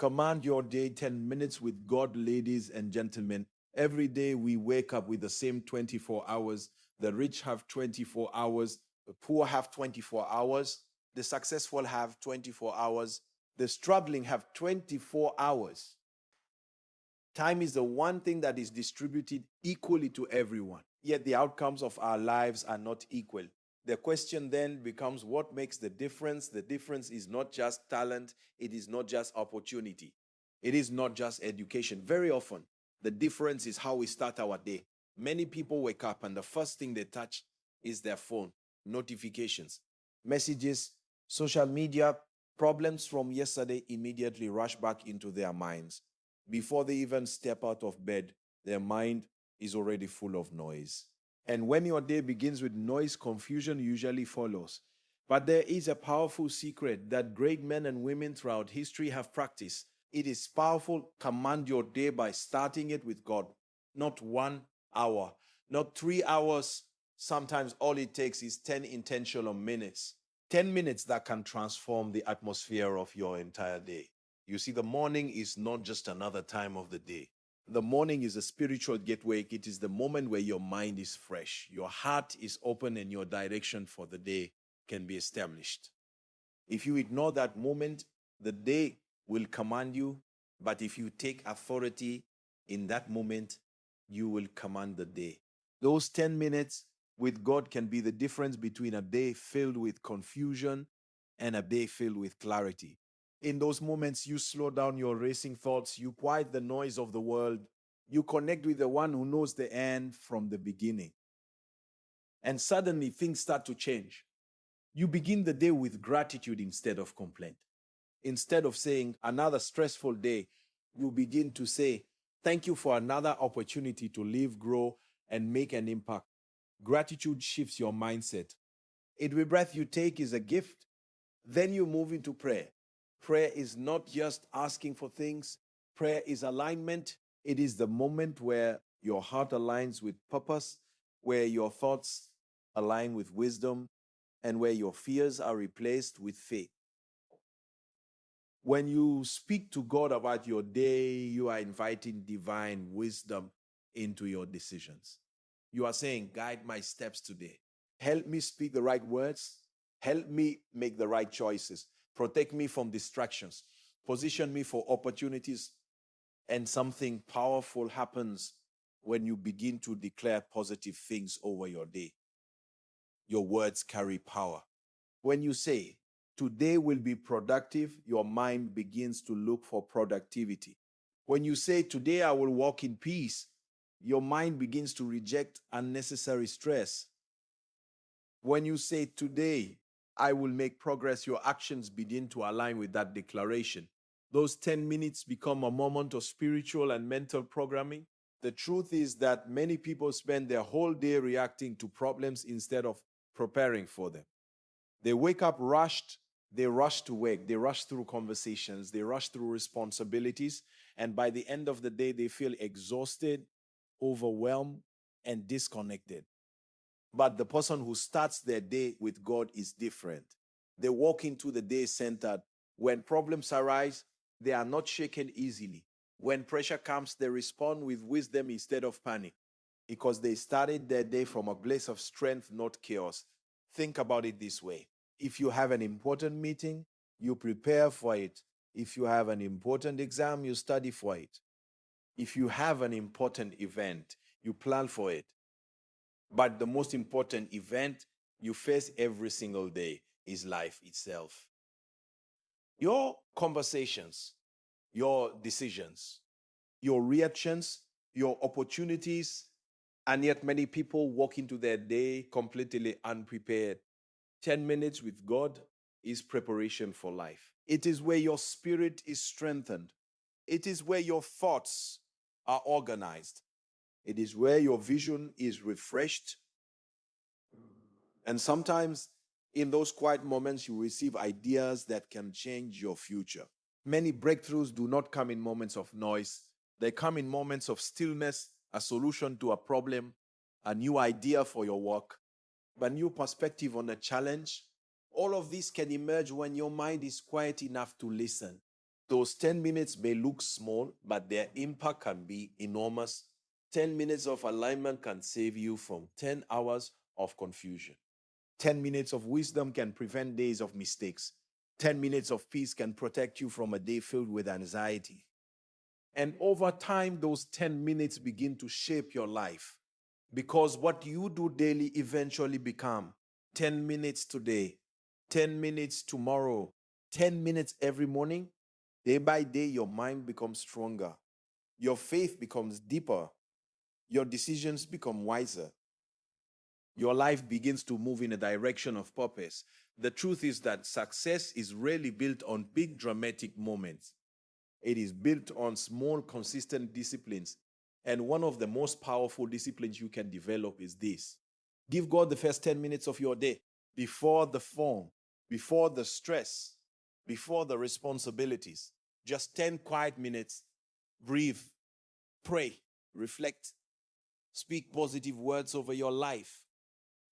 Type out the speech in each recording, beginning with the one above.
Command your day 10 minutes with God, ladies and gentlemen. Every day we wake up with the same 24 hours. The rich have 24 hours. The poor have 24 hours. The successful have 24 hours. The struggling have 24 hours. Time is the one thing that is distributed equally to everyone. Yet the outcomes of our lives are not equal. The question then becomes, what makes the difference? The difference is not just talent, it is not just opportunity, it is not just education. Very often, the difference is how we start our day. Many people wake up and the first thing they touch is their phone, notifications, messages, social media, problems from yesterday immediately rush back into their minds. Before they even step out of bed, their mind is already full of noise. And when your day begins with noise, confusion usually follows. But there is a powerful secret that great men and women throughout history have practiced. It is powerful. Command your day by starting it with God. Not 1 hour, not 3 hours. Sometimes all it takes is 10 intentional minutes. 10 minutes that can transform the atmosphere of your entire day. You see, the morning is not just another time of the day. The morning is a spiritual gateway. It is the moment where your mind is fresh, your heart is open, and your direction for the day can be established. If you ignore that moment, the day will command you. But if you take authority in that moment, you will command the day. Those 10 minutes with God can be the difference between a day filled with confusion and a day filled with clarity. In those moments, you slow down your racing thoughts, you quiet the noise of the world, you connect with the one who knows the end from the beginning. And suddenly things start to change. You begin the day with gratitude instead of complaint. Instead of saying another stressful day, you begin to say, thank you for another opportunity to live, grow, and make an impact. Gratitude shifts your mindset. Every breath you take is a gift. Then you move into prayer. Prayer is not just asking for things. Prayer is alignment. It is the moment where your heart aligns with purpose, where your thoughts align with wisdom, and where your fears are replaced with faith. When you speak to God about your day, you are inviting divine wisdom into your decisions. You are saying, guide my steps today. Help me speak the right words. Help me make the right choices. Protect me from distractions. Position me for opportunities. And something powerful happens when you begin to declare positive things over your day. Your words carry power. When you say, today will be productive, your mind begins to look for productivity. When you say, today I will walk in peace, your mind begins to reject unnecessary stress. When you say, today I will make progress, your actions begin to align with that declaration. Those 10 minutes become a moment of spiritual and mental programming. The truth is that many people spend their whole day reacting to problems instead of preparing for them. They wake up rushed, they rush to work, they rush through conversations, they rush through responsibilities, and by the end of the day, they feel exhausted, overwhelmed, and disconnected. But the person who starts their day with God is different. They walk into the day centered. When problems arise, they are not shaken easily. When pressure comes, they respond with wisdom instead of panic because they started their day from a place of strength, not chaos. Think about it this way. If you have an important meeting, you prepare for it. If you have an important exam, you study for it. If you have an important event, you plan for it. But the most important event you face every single day is life itself. Your conversations, your decisions, your reactions, your opportunities, and yet many people walk into their day completely unprepared. 10 minutes with God is preparation for life. It is where your spirit is strengthened. It is where your thoughts are organized. It is where your vision is refreshed. And sometimes in those quiet moments, you receive ideas that can change your future. Many breakthroughs do not come in moments of noise. They come in moments of stillness, a solution to a problem, a new idea for your work, a new perspective on a challenge. All of this can emerge when your mind is quiet enough to listen. Those 10 minutes may look small, but their impact can be enormous. 10 minutes of alignment can save you from 10 hours of confusion. 10 minutes of wisdom can prevent days of mistakes. 10 minutes of peace can protect you from a day filled with anxiety. And over time, those 10 minutes begin to shape your life because what you do daily eventually become 10 minutes today, 10 minutes tomorrow, 10 minutes every morning. Day by day, your mind becomes stronger. Your faith becomes deeper. Your decisions become wiser. Your life begins to move in a direction of purpose. The truth is that success is rarely built on big dramatic moments. It is built on small, consistent disciplines. And one of the most powerful disciplines you can develop is this. Give God the first 10 minutes of your day before the phone, before the stress, before the responsibilities. Just 10 quiet minutes. Breathe, pray, reflect, speak positive words over your life,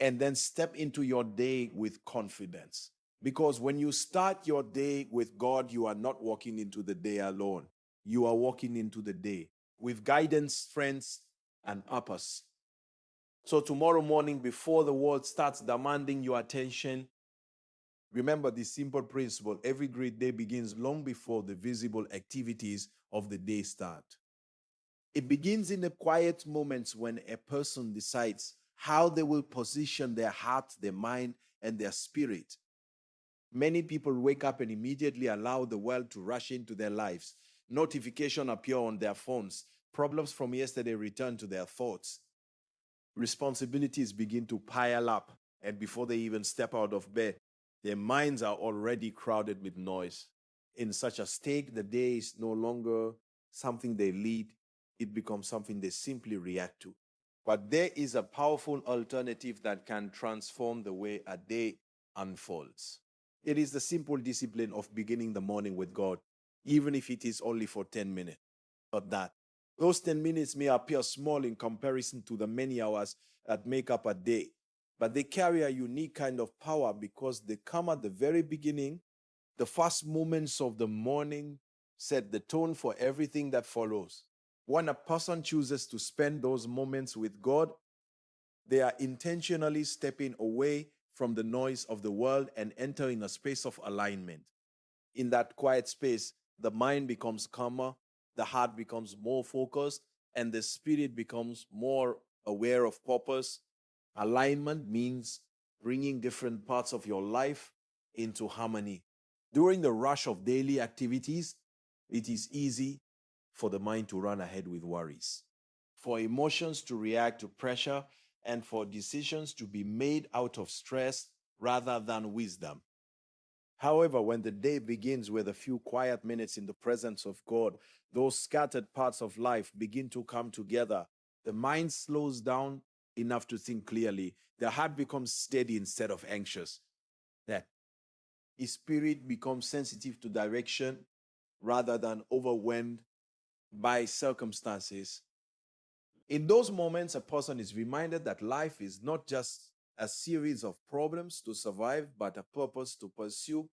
and then step into your day with confidence. Because when you start your day with God, you are not walking into the day alone. You are walking into the day with guidance, strength, and purpose. So tomorrow morning, before the world starts demanding your attention, remember this simple principle. Every great day begins long before the visible activities of the day start. It begins in the quiet moments when a person decides how they will position their heart, their mind, and their spirit. Many people wake up and immediately allow the world to rush into their lives. Notifications appear on their phones. Problems from yesterday return to their thoughts. Responsibilities begin to pile up, and before they even step out of bed, their minds are already crowded with noise. In such a state, the day is no longer something they lead, it becomes something they simply react to. But there is a powerful alternative that can transform the way a day unfolds. It is the simple discipline of beginning the morning with God, even if it is only for 10 minutes. But that those 10 minutes may appear small in comparison to the many hours that make up a day, but they carry a unique kind of power because they come at the very beginning. The first moments of the morning set the tone for everything that follows. When a person chooses to spend those moments with God, they are intentionally stepping away from the noise of the world and entering a space of alignment. In that quiet space, the mind becomes calmer, the heart becomes more focused, and the spirit becomes more aware of purpose. Alignment means bringing different parts of your life into harmony. During the rush of daily activities, it is easy for the mind to run ahead with worries, for emotions to react to pressure, and for decisions to be made out of stress rather than wisdom. However, when the day begins with a few quiet minutes in the presence of God, those scattered parts of life begin to come together. The mind slows down enough to think clearly. The heart becomes steady instead of anxious. That his spirit becomes sensitive to direction rather than overwhelmed by circumstances. In those moments, a person is reminded that life is not just a series of problems to survive, but a purpose to pursue.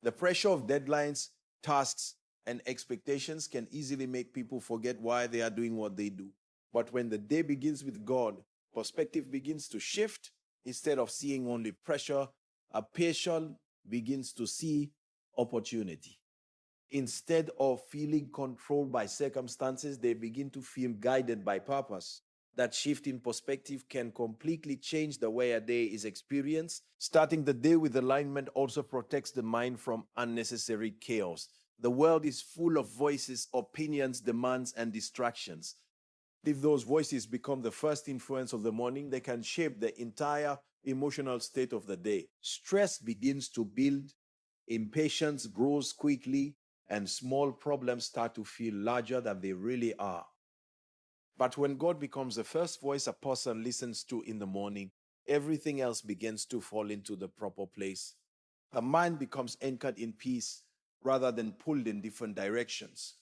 The pressure of deadlines, tasks, and expectations can easily make people forget why they are doing what they do. But when the day begins with God, perspective begins to shift. Instead of seeing only pressure, a patient begins to see opportunity. Instead of feeling controlled by circumstances, they begin to feel guided by purpose. That shift in perspective can completely change the way a day is experienced. Starting the day with alignment also protects the mind from unnecessary chaos. The world is full of voices, opinions, demands, and distractions. If those voices become the first influence of the morning, they can shape the entire emotional state of the day. Stress begins to build, impatience grows quickly, and small problems start to feel larger than they really are. But when God becomes the first voice a person listens to in the morning, everything else begins to fall into the proper place. The mind becomes anchored in peace rather than pulled in different directions.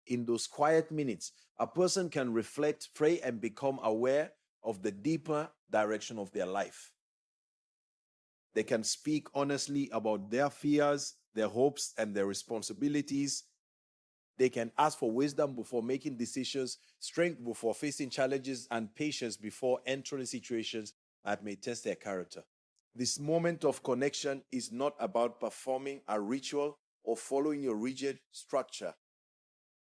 In those quiet minutes, a person can reflect, pray, and become aware of the deeper direction of their life. They can speak honestly about their fears, their hopes, and their responsibilities. They can ask for wisdom before making decisions, strength before facing challenges, and patience before entering situations that may test their character. This moment of connection is not about performing a ritual or following a rigid structure.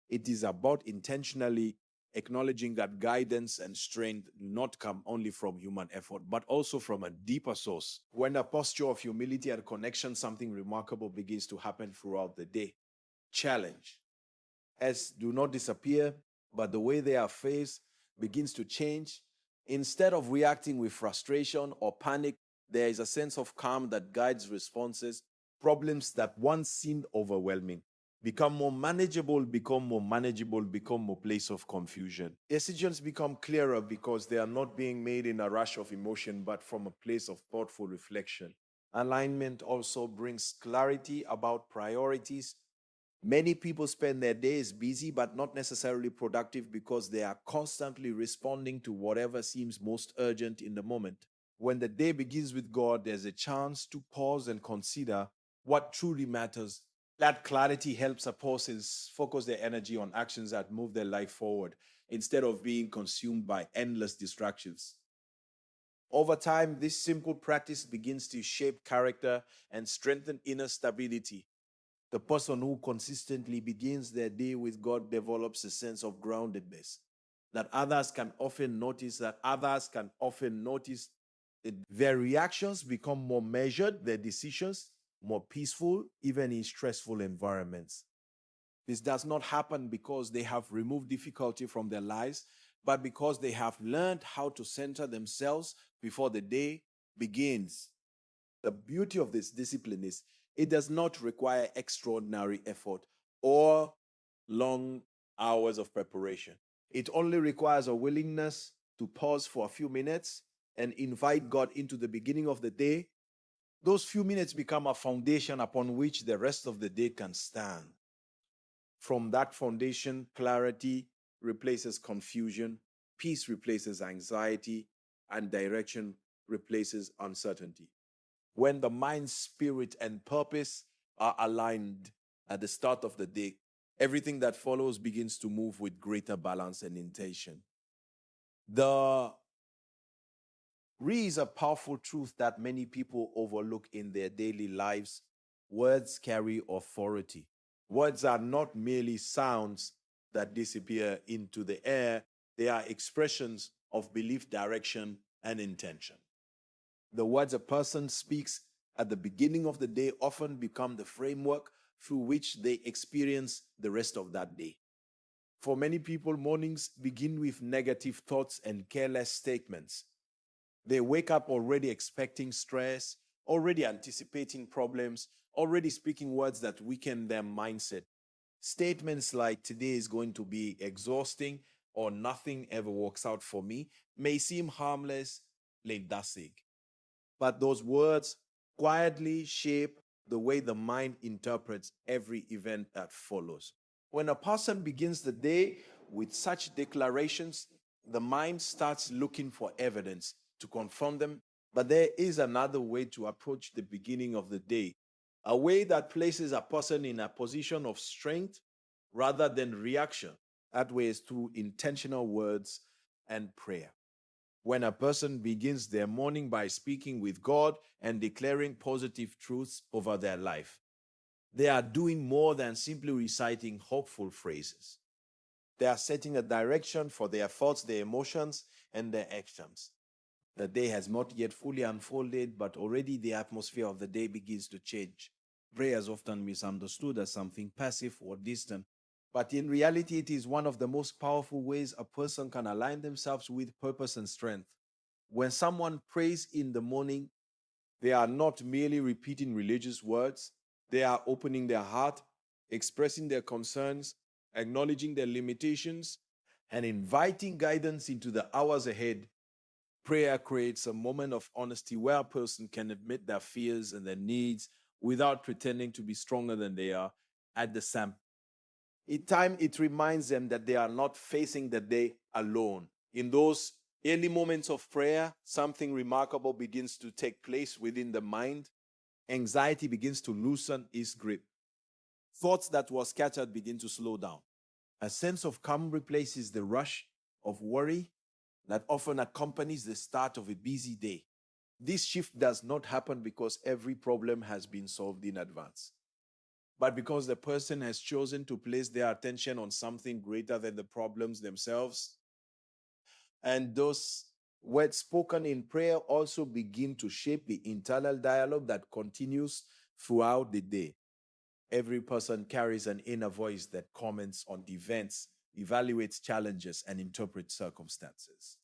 It is about intentionally acknowledging that guidance and strength do not come only from human effort, but also from a deeper source. When a posture of humility and connection, something remarkable begins to happen throughout the day. Challenge. As do not disappear, but the way they are faced begins to change. Instead of reacting with frustration or panic, there is a sense of calm that guides responses. Problems that once seemed overwhelming become more manageable, become more place of confusion. Decisions become clearer because they are not being made in a rush of emotion, but from a place of thoughtful reflection. Alignment also brings clarity about priorities. Many people spend their days busy but not necessarily productive because they are constantly responding to whatever seems most urgent in the moment. When the day begins with God, there's a chance to pause and consider what truly matters. That clarity helps a person focus their energy on actions that move their life forward instead of being consumed by endless distractions. Over time, this simple practice begins to shape character and strengthen inner stability. The person who consistently begins their day with God develops a sense of groundedness that others can often notice. Their reactions become more measured, their decisions more peaceful, even in stressful environments. This does not happen because they have removed difficulty from their lives, but because they have learned how to center themselves before the day begins. The beauty of this discipline is it does not require extraordinary effort or long hours of preparation. It only requires a willingness to pause for a few minutes and invite God into the beginning of the day. Those few minutes become a foundation upon which the rest of the day can stand. From that foundation, clarity replaces confusion, peace replaces anxiety, and direction replaces uncertainty. When the mind, spirit, and purpose are aligned at the start of the day, everything that follows begins to move with greater balance and intention. The is a powerful truth that many people overlook in their daily lives. Words carry authority. Words are not merely sounds that disappear into the air, they are expressions of belief, direction, and intention. The words a person speaks at the beginning of the day often become the framework through which they experience the rest of that day. For many people, mornings begin with negative thoughts and careless statements. They wake up already expecting stress, already anticipating problems, already speaking words that weaken their mindset. Statements like today is going to be exhausting or nothing ever works out for me may seem harmless, lethargic. But those words quietly shape the way the mind interprets every event that follows. When a person begins the day with such declarations, the mind starts looking for evidence to confirm them. But there is another way to approach the beginning of the day, a way that places a person in a position of strength rather than reaction. That way is through intentional words and prayer. When a person begins their morning by speaking with God and declaring positive truths over their life, they are doing more than simply reciting hopeful phrases. They are setting a direction for their thoughts, their emotions, and their actions. The day has not yet fully unfolded, but already the atmosphere of the day begins to change. Prayer is often misunderstood as something passive or distant, but in reality, it is one of the most powerful ways a person can align themselves with purpose and strength. When someone prays in the morning, they are not merely repeating religious words, they are opening their heart, expressing their concerns, acknowledging their limitations, and inviting guidance into the hours ahead. Prayer creates a moment of honesty where a person can admit their fears and their needs without pretending to be stronger than they are. At the same time, it reminds them that they are not facing the day alone. In those early moments of prayer, something remarkable begins to take place within the mind. Anxiety begins to loosen its grip. Thoughts that were scattered begin to slow down. A sense of calm replaces the rush of worry that often accompanies the start of a busy day. This shift does not happen because every problem has been solved in advance, but because the person has chosen to place their attention on something greater than the problems themselves. And those words spoken in prayer also begin to shape the internal dialogue that continues throughout the day. Every person carries an inner voice that comments on events, evaluates challenges, and interprets circumstances.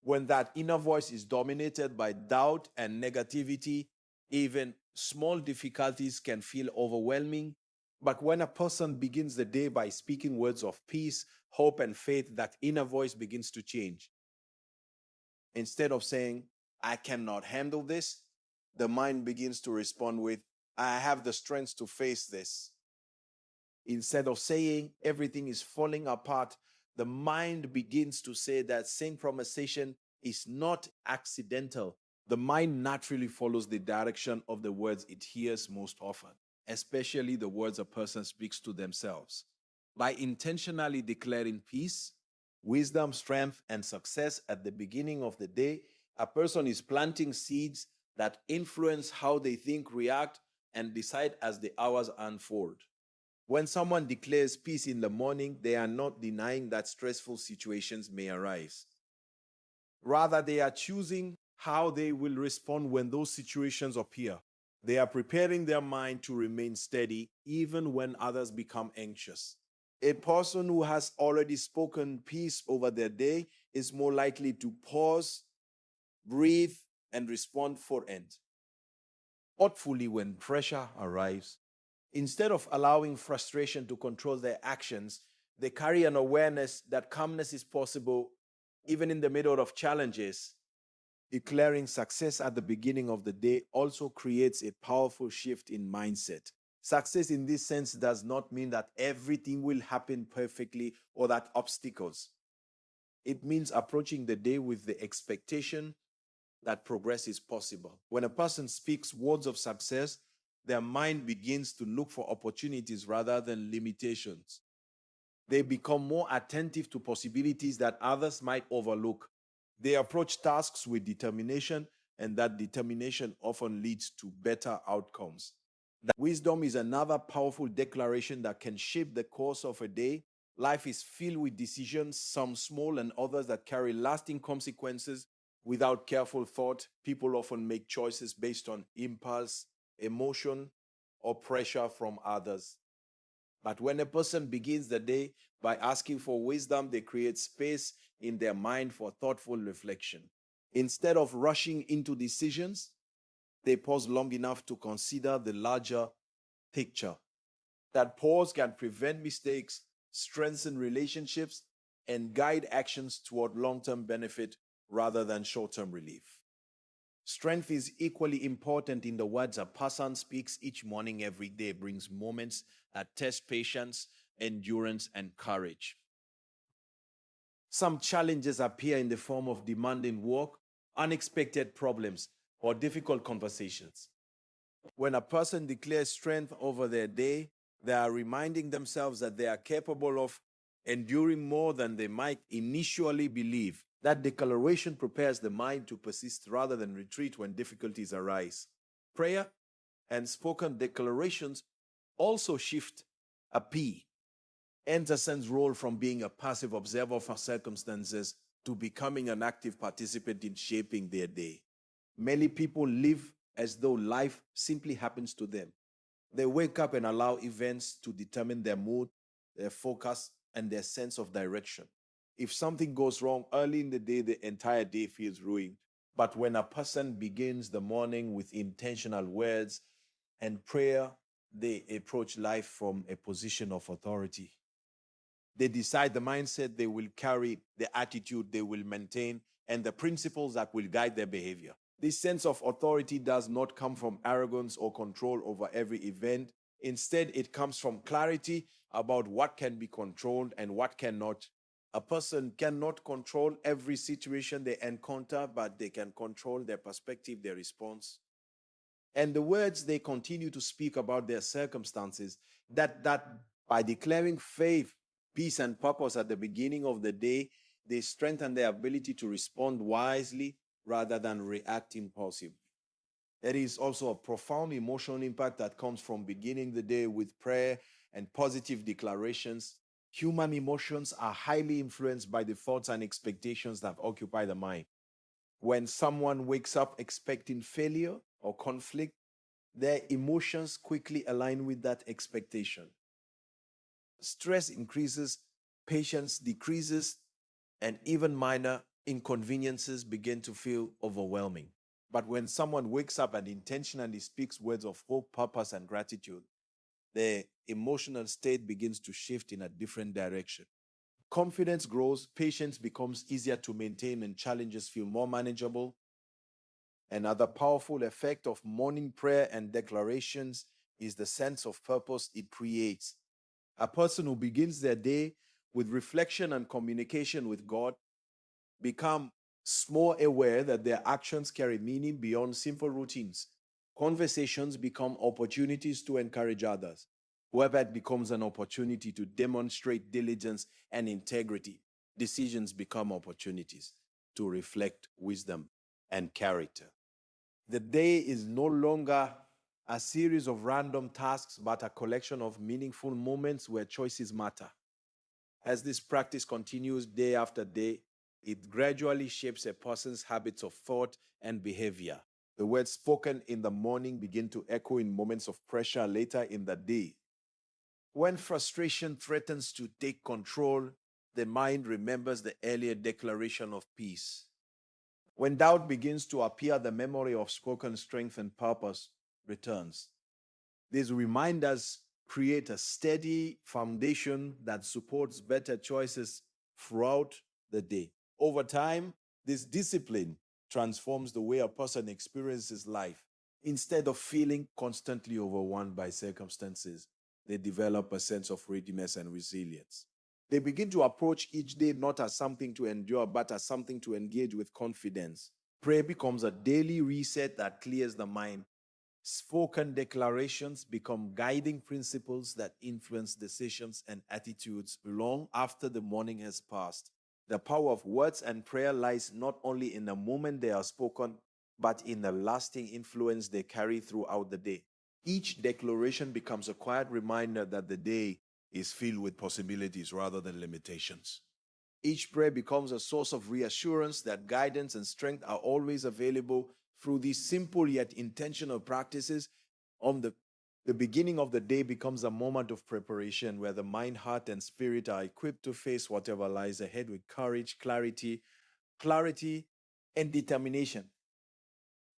When that inner voice is dominated by doubt and negativity, even small difficulties can feel overwhelming. But when a person begins the day by speaking words of peace, hope, and faith, that inner voice begins to change. Instead of saying, I cannot handle this, the mind begins to respond with, I have the strength to face this. Instead of saying everything is falling apart, the mind begins to say that synchronization is not accidental. The mind naturally follows the direction of the words it hears most often, especially the words a person speaks to themselves. By intentionally declaring peace, wisdom, strength, and success at the beginning of the day, a person is planting seeds that influence how they think, react, and decide as the hours unfold. When someone declares peace in the morning, they are not denying that stressful situations may arise. Rather, they are choosing how they will respond when those situations appear. They are preparing their mind to remain steady even when others become anxious. A person who has already spoken peace over their day is more likely to pause, breathe, and respond thoughtfully when pressure arrives. Instead of allowing frustration to control their actions, they carry an awareness that calmness is possible even in the middle of challenges. Declaring success at the beginning of the day also creates a powerful shift in mindset. Success in this sense does not mean that everything will happen perfectly or that obstacles. It means approaching the day with the expectation that progress is possible. When a person speaks words of success, their mind begins to look for opportunities rather than limitations. They become more attentive to possibilities that others might overlook. They approach tasks with determination, and that determination often leads to better outcomes. That wisdom is another powerful declaration that can shape the course of a day. Life is filled with decisions, some small and others that carry lasting consequences. Without careful thought, people often make choices based on impulse, emotion, or pressure from others. But when a person begins the day by asking for wisdom, they create space in their mind for thoughtful reflection. Instead of rushing into decisions, they pause long enough to consider the larger picture. That pause can prevent mistakes, strengthen relationships, and guide actions toward long term benefit rather than short term relief. Strength is equally important in the words a person speaks each morning, every day, brings moments that test patience, endurance, and courage. Some challenges appear in the form of demanding work, unexpected problems, or difficult conversations. When a person declares strength over their day, they are reminding themselves that they are capable of enduring more than they might initially believe. That declaration prepares the mind to persist rather than retreat when difficulties arise. Prayer and spoken declarations also shift a P. Anderson's role from being a passive observer for circumstances to becoming an active participant in shaping their day. Many people live as though life simply happens to them. They wake up and allow events to determine their mood, their focus, and their sense of direction. If something goes wrong early in the day, the entire day feels ruined. But when a person begins the morning with intentional words and prayer, they approach life from a position of authority. They decide the mindset they will carry, the attitude they will maintain, and the principles that will guide their behavior. This sense of authority does not come from arrogance or control over every event. Instead, it comes from clarity about what can be controlled and what cannot. A person cannot control every situation they encounter, but they can control their perspective, their response, and the words they continue to speak about their circumstances. That by declaring faith, peace, and purpose at the beginning of the day, they strengthen their ability to respond wisely rather than react impulsively. There is also a profound emotional impact that comes from beginning the day with prayer and positive declarations. Human emotions are highly influenced by the thoughts and expectations that occupy the mind. When someone wakes up expecting failure or conflict, their emotions quickly align with that expectation. Stress increases, patience decreases, and even minor inconveniences begin to feel overwhelming. But when someone wakes up and intentionally speaks words of hope, purpose, and gratitude, their emotional state begins to shift in a different direction. Confidence grows, patience becomes easier to maintain, and challenges feel more manageable. Another powerful effect of morning prayer and declarations is the sense of purpose it creates. A person who begins their day with reflection and communication with God become more aware that their actions carry meaning beyond simple routines. Conversations become opportunities to encourage others. Whoever it becomes an opportunity to demonstrate diligence and integrity, decisions become opportunities to reflect wisdom and character. The day is no longer a series of random tasks, but a collection of meaningful moments where choices matter. As this practice continues day after day, it gradually shapes a person's habits of thought and behavior. The words spoken in the morning begin to echo in moments of pressure later in the day. When frustration threatens to take control, the mind remembers the earlier declaration of peace. When doubt begins to appear, the memory of spoken strength and purpose returns. These reminders create a steady foundation that supports better choices throughout the day. Over time, this discipline transforms the way a person experiences life. Instead of feeling constantly overwhelmed by circumstances, they develop a sense of readiness and resilience. They begin to approach each day not as something to endure, but as something to engage with confidence. Prayer becomes a daily reset that clears the mind. Spoken declarations become guiding principles that influence decisions and attitudes long after the morning has passed. The power of words and prayer lies not only in the moment they are spoken, but in the lasting influence they carry throughout the day. Each declaration becomes a quiet reminder that the day is filled with possibilities rather than limitations. Each prayer becomes a source of reassurance that guidance and strength are always available through these simple yet intentional practices. On the beginning of the day becomes a moment of preparation where the mind, heart, and spirit are equipped to face whatever lies ahead with courage, clarity, and determination.